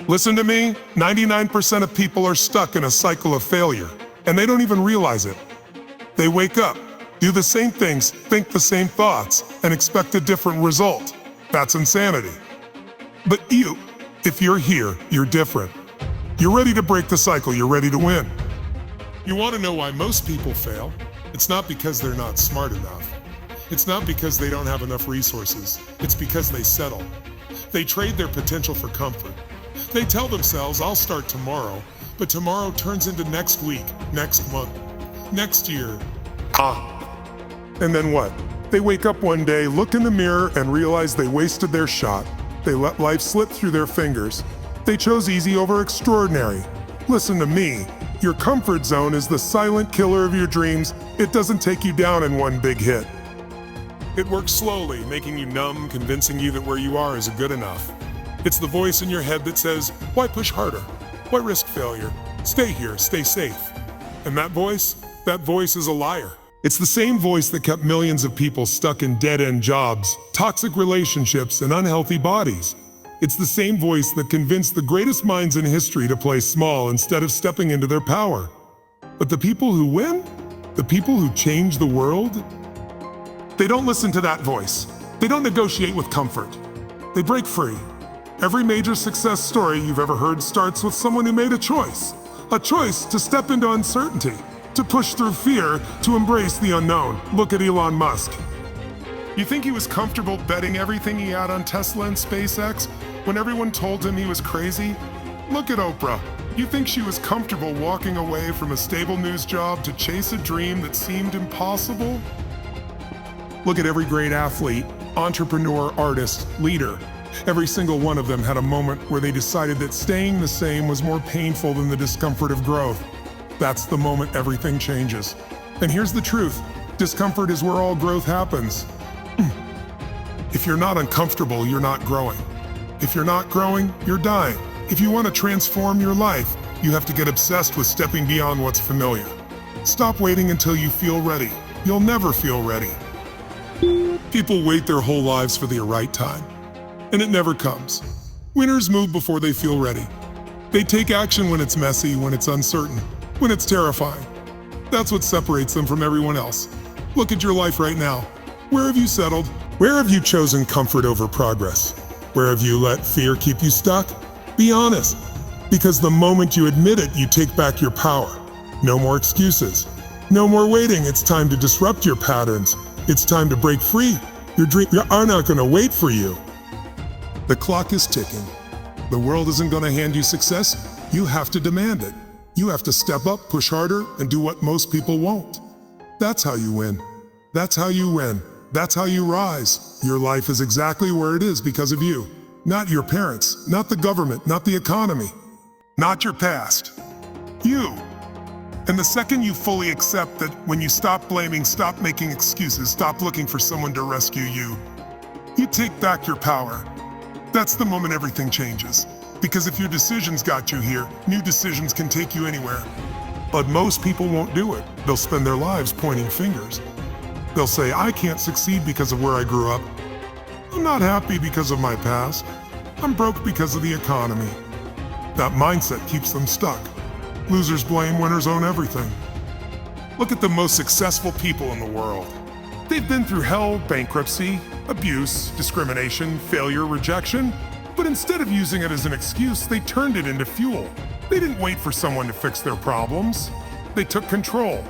Listen to me, 99% of people are stuck in a cycle of failure, and they don't even realize it. They wake up, do the same things, think the same thoughts, and expect a different result. That's insanity. But you, if you're here, you're different. You're ready to break the cycle, you're ready to win. You want to know why most people fail? It's not because they're not smart enough. It's not because they don't have enough resources. It's because they settle. They trade their potential for comfort. They tell themselves, I'll start tomorrow, but tomorrow turns into next week, next month, next year. And then what? They wake up one day, look in the mirror, and realize they wasted their shot. They let life slip through their fingers. They chose easy over extraordinary. Listen to me. Your comfort zone is the silent killer of your dreams. It doesn't take you down in one big hit. It works slowly, making you numb, convincing you that where you are is good enough. It's the voice in your head that says, why push harder? Why risk failure? Stay here, stay safe. And that voice is a liar. It's the same voice that kept millions of people stuck in dead-end jobs, toxic relationships, and unhealthy bodies. It's the same voice that convinced the greatest minds in history to play small instead of stepping into their power. But the people who win, the people who change the world, they don't listen to that voice. They don't negotiate with comfort. They break free. Every major success story you've ever heard starts with someone who made a choice to step into uncertainty, to push through fear, to embrace the unknown. Look at Elon Musk. You think he was comfortable betting everything he had on Tesla and SpaceX when everyone told him he was crazy? Look at Oprah. You think she was comfortable walking away from a stable news job to chase a dream that seemed impossible? Look at every great athlete, entrepreneur, artist, leader. Every single one of them had a moment where they decided that staying the same was more painful than the discomfort of growth. That's the moment everything changes. And here's the truth. Discomfort is where all growth happens. If you're not uncomfortable, you're not growing. If you're not growing, you're dying. If you want to transform your life, you have to get obsessed with stepping beyond what's familiar. Stop waiting until you feel ready. You'll never feel ready. People wait their whole lives for the right time, and it never comes. Winners move before they feel ready. They take action when it's messy, when it's uncertain, when it's terrifying. That's what separates them from everyone else. Look at your life right now. Where have you settled? Where have you chosen comfort over progress? Where have you let fear keep you stuck? Be honest, because the moment you admit it, you take back your power. No more excuses. No more waiting. It's time to disrupt your patterns. It's time to break free. Your dreams are not going to wait for you. The clock is ticking. The world isn't going to hand you success. You have to demand it. You have to step up, push harder, and do what most people won't. That's how you win. That's how you win. That's how you rise. Your life is exactly where it is because of you. Not your parents, not the government, not the economy, not your past. You. And the second you fully accept that, when you stop blaming, stop making excuses, stop looking for someone to rescue you, you take back your power. That's the moment everything changes. Because if your decisions got you here, new decisions can take you anywhere. But most people won't do it. They'll spend their lives pointing fingers. They'll say, I can't succeed because of where I grew up. I'm not happy because of my past. I'm broke because of the economy. That mindset keeps them stuck. Losers blame, winners own everything. Look at the most successful people in the world. They've been through hell, bankruptcy, abuse, discrimination, failure, rejection. But instead of using it as an excuse, they turned it into fuel. They didn't wait for someone to fix their problems. They took control.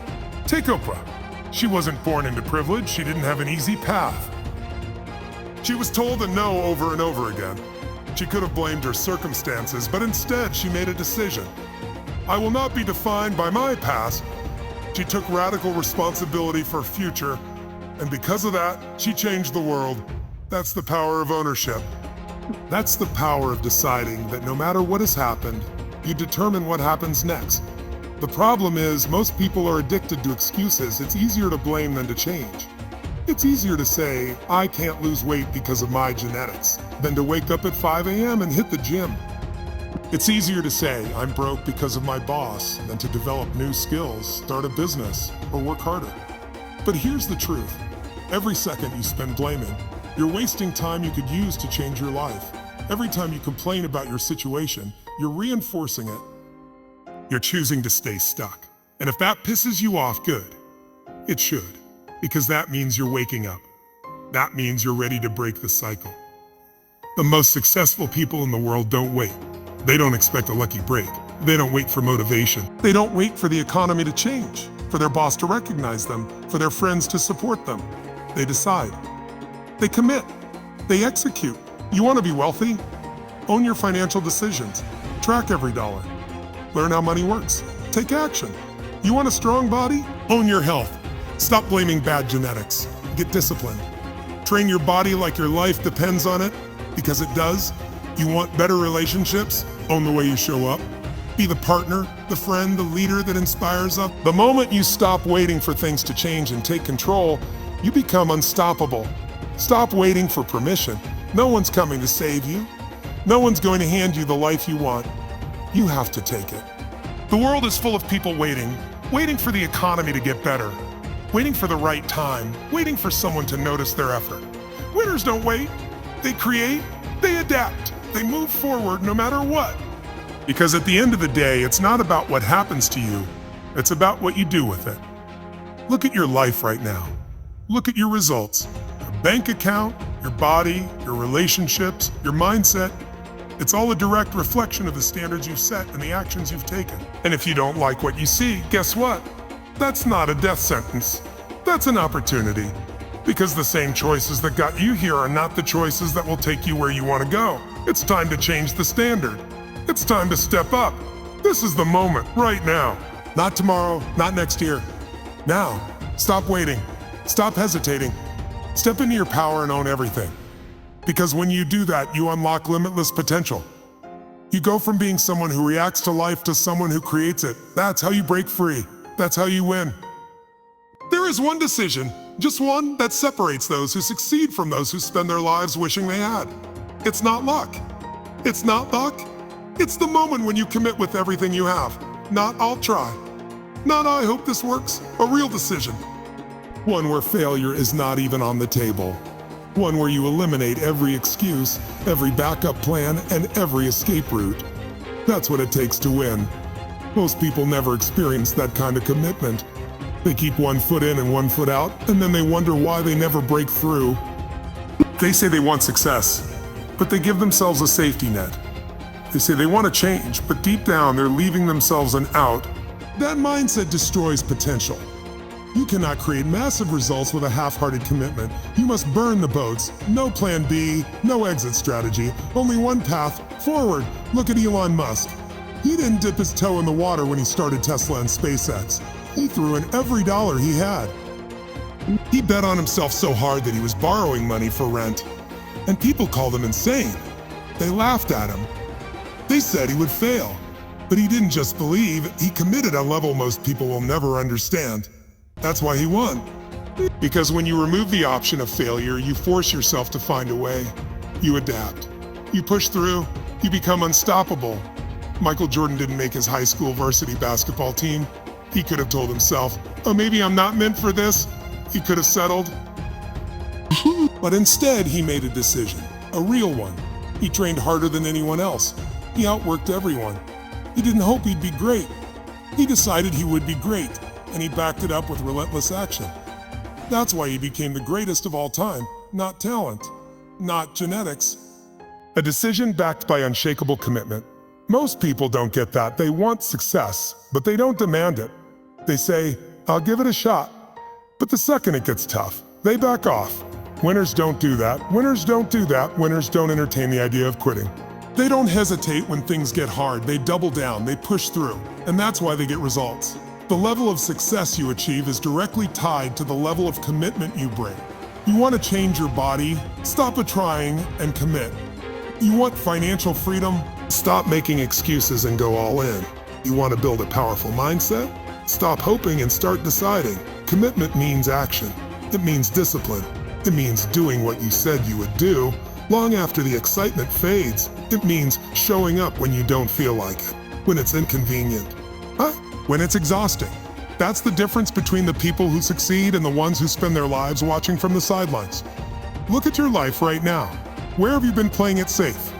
Take Oprah. She wasn't born into privilege. She didn't have an easy path. She was told a no over and over again. She could have blamed her circumstances, but instead she made a decision. I will not be defined by my past. She took radical responsibility for her future, and because of that, she changed the world. That's the power of ownership. That's the power of deciding that no matter what has happened, you determine what happens next. The problem is, most people are addicted to excuses. It's easier to blame than to change. It's easier to say, I can't lose weight because of my genetics, than to wake up at 5 a.m. and hit the gym. It's easier to say, I'm broke because of my boss, than to develop new skills, start a business, or work harder. But here's the truth. Every second you spend blaming, you're wasting time you could use to change your life. Every time you complain about your situation, you're reinforcing it. You're choosing to stay stuck. And if that pisses you off, good. It should, because that means you're waking up. That means you're ready to break the cycle. The most successful people in the world don't wait. They don't expect a lucky break. They don't wait for motivation. They don't wait for the economy to change, for their boss to recognize them, for their friends to support them. They decide. They commit. They execute. You want to be wealthy? Own your financial decisions. Track every dollar. Learn how money works. Take action. You want a strong body? Own your health. Stop blaming bad genetics. Get disciplined. Train your body like your life depends on it, because it does. You want better relationships? Own the way you show up. Be the partner, the friend, the leader that inspires us. The moment you stop waiting for things to change and take control, you become unstoppable. Stop waiting for permission. No one's coming to save you. No one's going to hand you the life you want. You have to take it. The world is full of people waiting for the economy to get better, waiting for the right time, waiting for someone to notice their effort. Winners don't wait. They create, they adapt, they move forward no matter what. Because at the end of the day, it's not about what happens to you, it's about what you do with it. Look at your life right now. Look at your results. Your bank account, your body, your relationships, your mindset. It's all a direct reflection of the standards you've set and the actions you've taken. And if you don't like what you see, guess what? That's not a death sentence. That's an opportunity. Because the same choices that got you here are not the choices that will take you where you want to go. It's time to change the standard. It's time to step up. This is the moment, right now. Not tomorrow, not next year. Now. Stop waiting. Stop hesitating. Step into your power and own everything. Because when you do that, you unlock limitless potential. You go from being someone who reacts to life to someone who creates it. That's how you break free. That's how you win. There is one decision, just one, that separates those who succeed from those who spend their lives wishing they had. It's not luck. It's not luck. It's the moment when you commit with everything you have. Not I'll try. Not I hope this works. A real decision. One where failure is not even on the table. One where you eliminate every excuse, every backup plan, and every escape route. That's what it takes to win. Most people never experience that kind of commitment. They keep one foot in and one foot out, and then they wonder why they never break through. They say they want success, but they give themselves a safety net. They say they want to change, but deep down they're leaving themselves an out. That mindset destroys potential. You cannot create massive results with a half-hearted commitment. You must burn the boats. No plan B, no exit strategy, only one path forward. Look at Elon Musk. He didn't dip his toe in the water when he started Tesla and SpaceX. He threw in every dollar he had. He bet on himself so hard that he was borrowing money for rent. And people called him insane. They laughed at him. They said he would fail. But he didn't just believe, he committed at a level most people will never understand. That's why he won. Because when you remove the option of failure, you force yourself to find a way. You adapt. You push through. You become unstoppable. Michael Jordan didn't make his high school varsity basketball team. He could have told himself, oh, maybe I'm not meant for this. He could have settled. But instead, he made a decision, a real one. He trained harder than anyone else. He outworked everyone. He didn't hope he'd be great. He decided he would be great, and he backed it up with relentless action. That's why he became the greatest of all time, not talent, not genetics. A decision backed by unshakable commitment. Most people don't get that. They want success, but they don't demand it. They say, I'll give it a shot. But the second it gets tough, they back off. Winners don't do that. Winners don't do that. Winners don't entertain the idea of quitting. They don't hesitate when things get hard. They double down, they push through, and that's why they get results. The level of success you achieve is directly tied to the level of commitment you bring. You want to change your body? Stop trying and commit. You want financial freedom? Stop making excuses and go all in. You want to build a powerful mindset? Stop hoping and start deciding. Commitment means action. It means discipline. It means doing what you said you would do long after the excitement fades. It means showing up when you don't feel like it, when it's inconvenient, when it's exhausting. That's the difference between the people who succeed and the ones who spend their lives watching from the sidelines. Look at your life right now. Where have you been playing it safe?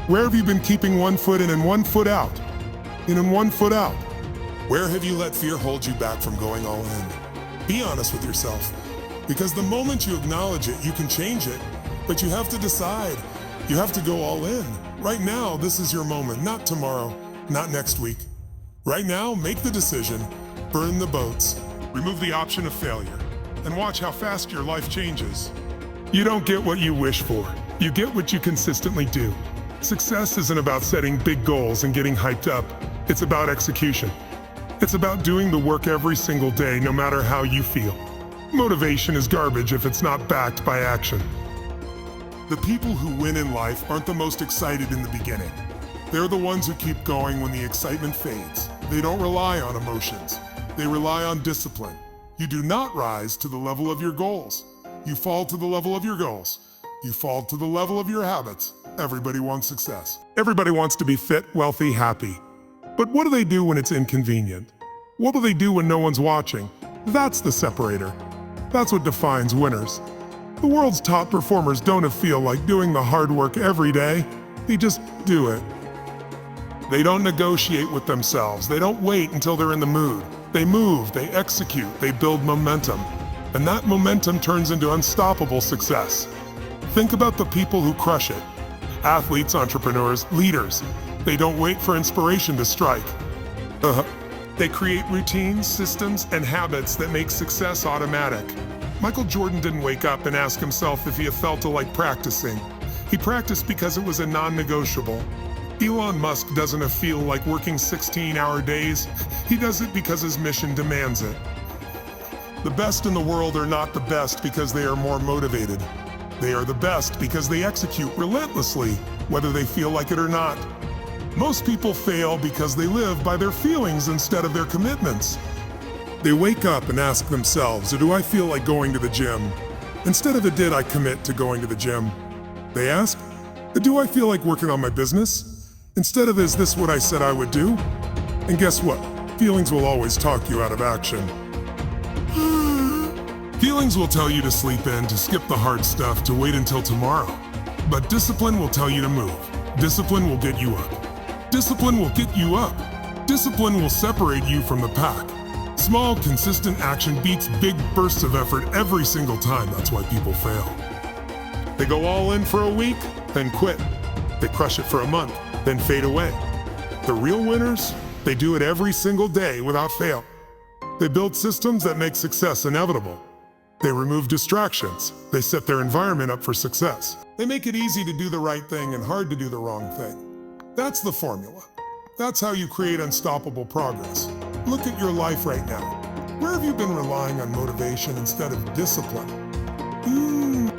Where have you been keeping one foot in and one foot out? In and one foot out? Where have you let fear hold you back from going all in? Be honest with yourself. Because the moment you acknowledge it, you can change it. But you have to decide. You have to go all in. Right now, this is your moment, not tomorrow, not next week. Right now, make the decision, burn the boats, remove the option of failure, and watch how fast your life changes. You don't get what you wish for. You get what you consistently do. Success isn't about setting big goals and getting hyped up. It's about execution. It's about doing the work every single day, no matter how you feel. Motivation is garbage if it's not backed by action. The people who win in life aren't the most excited in the beginning. They're the ones who keep going when the excitement fades. They don't rely on emotions. They rely on discipline. You do not rise to the level of your goals. You fall to the level of your goals. You fall to the level of your habits. Everybody wants success. Everybody wants to be fit, wealthy, happy. But what do they do when it's inconvenient? What do they do when no one's watching? That's the separator. That's what defines winners. The world's top performers don't feel like doing the hard work every day. They just do it. They don't negotiate with themselves. They don't wait until they're in the mood. They move, they execute, they build momentum. And that momentum turns into unstoppable success. Think about the people who crush it. Athletes, entrepreneurs, leaders. They don't wait for inspiration to strike. They create routines, systems, and habits that make success automatic. Michael Jordan didn't wake up and ask himself if he felt like practicing. He practiced because it was a non-negotiable. Elon Musk doesn't feel like working 16-hour days. He does it because his mission demands it. The best in the world are not the best because they are more motivated. They are the best because they execute relentlessly, whether they feel like it or not. Most people fail because they live by their feelings instead of their commitments. They wake up and ask themselves, do I feel like going to the gym? Instead of did I commit to going to the gym? They ask, do I feel like working on my business? Instead of is this what I said I would do? And guess what? Feelings will always talk you out of action. Feelings will tell you to sleep in, to skip the hard stuff, to wait until tomorrow. But discipline will tell you to move. Discipline will get you up. Discipline will get you up. Discipline will separate you from the pack. Small, consistent action beats big bursts of effort every single time. That's why people fail. They go all in for a week, then quit. They crush it for a month, then fade away. The real winners, they do it every single day without fail. They build systems that make success inevitable. They remove distractions. They set their environment up for success. They make it easy to do the right thing and hard to do the wrong thing. That's the formula. That's how you create unstoppable progress. Look at your life right now. Where have you been relying on motivation instead of discipline?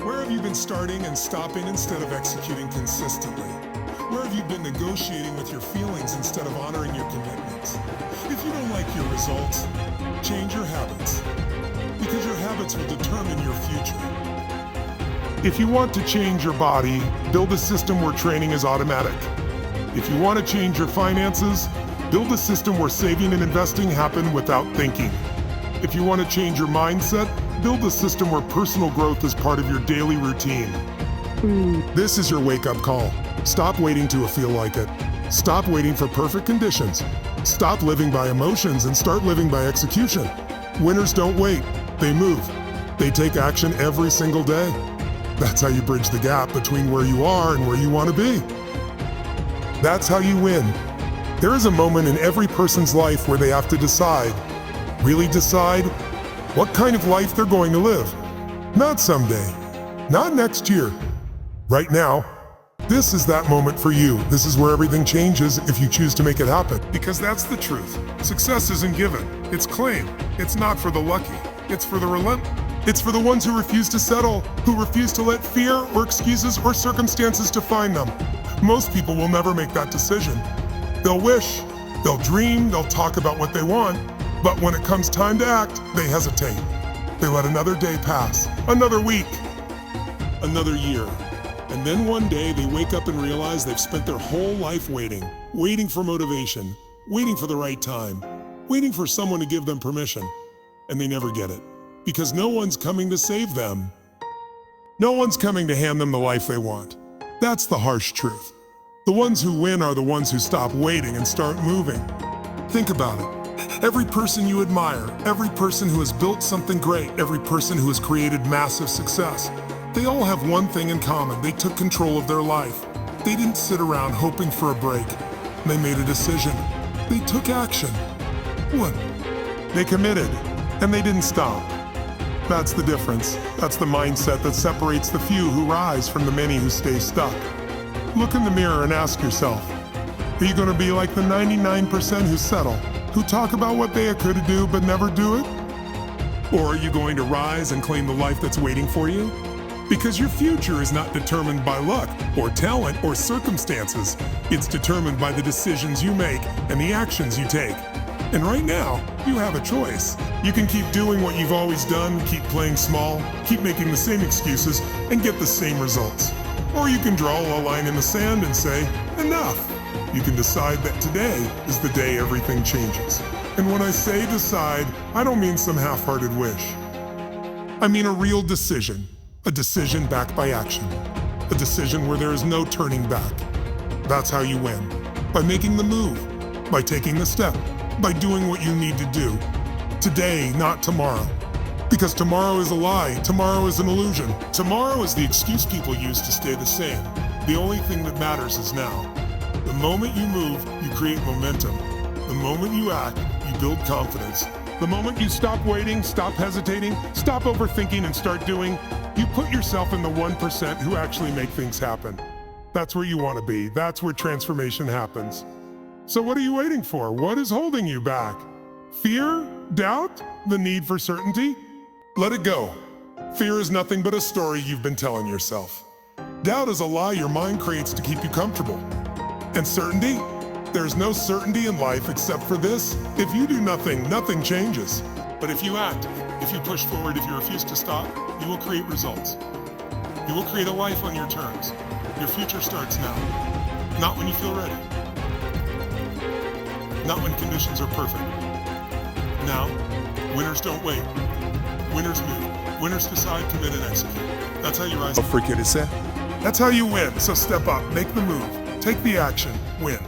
Where have you been starting and stopping instead of executing consistently? Where have you been negotiating with your feelings instead of honoring your commitments? If you don't like your results, change your habits. Because your habits will determine your future. If you want to change your body, build a system where training is automatic. If you want to change your finances, build a system where saving and investing happen without thinking. If you want to change your mindset, build a system where personal growth is part of your daily routine. This is your wake-up call. Stop waiting to feel like it. Stop waiting for perfect conditions. Stop living by emotions and start living by execution. Winners don't wait, they move. They take action every single day. That's how you bridge the gap between where you are and where you want to be. That's how you win. There is a moment in every person's life where they have to decide, really decide, what kind of life they're going to live. Not someday, not next year. Right now, this is that moment for you. This is where everything changes if you choose to make it happen. Because that's the truth. Success isn't given, it's claimed. It's not for the lucky, it's for the relentless. It's for the ones who refuse to settle, who refuse to let fear or excuses or circumstances define them. Most people will never make that decision. They'll wish, they'll dream, they'll talk about what they want, but when it comes time to act, they hesitate. They let another day pass, another week, another year. And then one day they wake up and realize they've spent their whole life waiting for motivation, waiting for the right time, waiting for someone to give them permission. And they never get it. Because no one's coming to save them. No one's coming to hand them the life they want. That's the harsh truth. The ones who win are the ones who stop waiting and start moving. Think about it. Every person you admire, every person who has built something great, every person who has created massive success, they all have one thing in common. They took control of their life. They didn't sit around hoping for a break. They made a decision. They took action. What? They committed, and they didn't stop. That's the difference. That's the mindset that separates the few who rise from the many who stay stuck. Look in the mirror and ask yourself, are you going to be like the 99% who settle, who talk about what they could do but never do it? Or are you going to rise and claim the life that's waiting for you? Because your future is not determined by luck or talent or circumstances. It's determined by the decisions you make and the actions you take. And right now, you have a choice. You can keep doing what you've always done, keep playing small, keep making the same excuses, and get the same results. Or you can draw a line in the sand and say, enough. You can decide that today is the day everything changes. And when I say decide, I don't mean some half-hearted wish. I mean a real decision. A decision backed by action. A decision where there is no turning back. That's how you win. By making the move. By taking the step. By doing what you need to do. Today, not tomorrow. Because tomorrow is a lie. Tomorrow is an illusion. Tomorrow is the excuse people use to stay the same. The only thing that matters is now. The moment you move, you create momentum. The moment you act, you build confidence. The moment you stop waiting, stop hesitating, stop overthinking and start doing, you put yourself in the 1% who actually make things happen. That's where you want to be. That's where transformation happens. So what are you waiting for? What is holding you back? Fear? Doubt? The need for certainty? Let it go. Fear is nothing but a story you've been telling yourself. Doubt is a lie your mind creates to keep you comfortable. And certainty? There's no certainty in life except for this. If you do nothing, nothing changes. But if you act, if you push forward, if you refuse to stop, you will create results. You will create a life on your terms. Your future starts now. Not when you feel ready. Not when conditions are perfect. Now, winners don't wait. Winners move. Winners decide, commit, and execute. That's how you rise. That's how you win. So step up, make the move, take the action, win.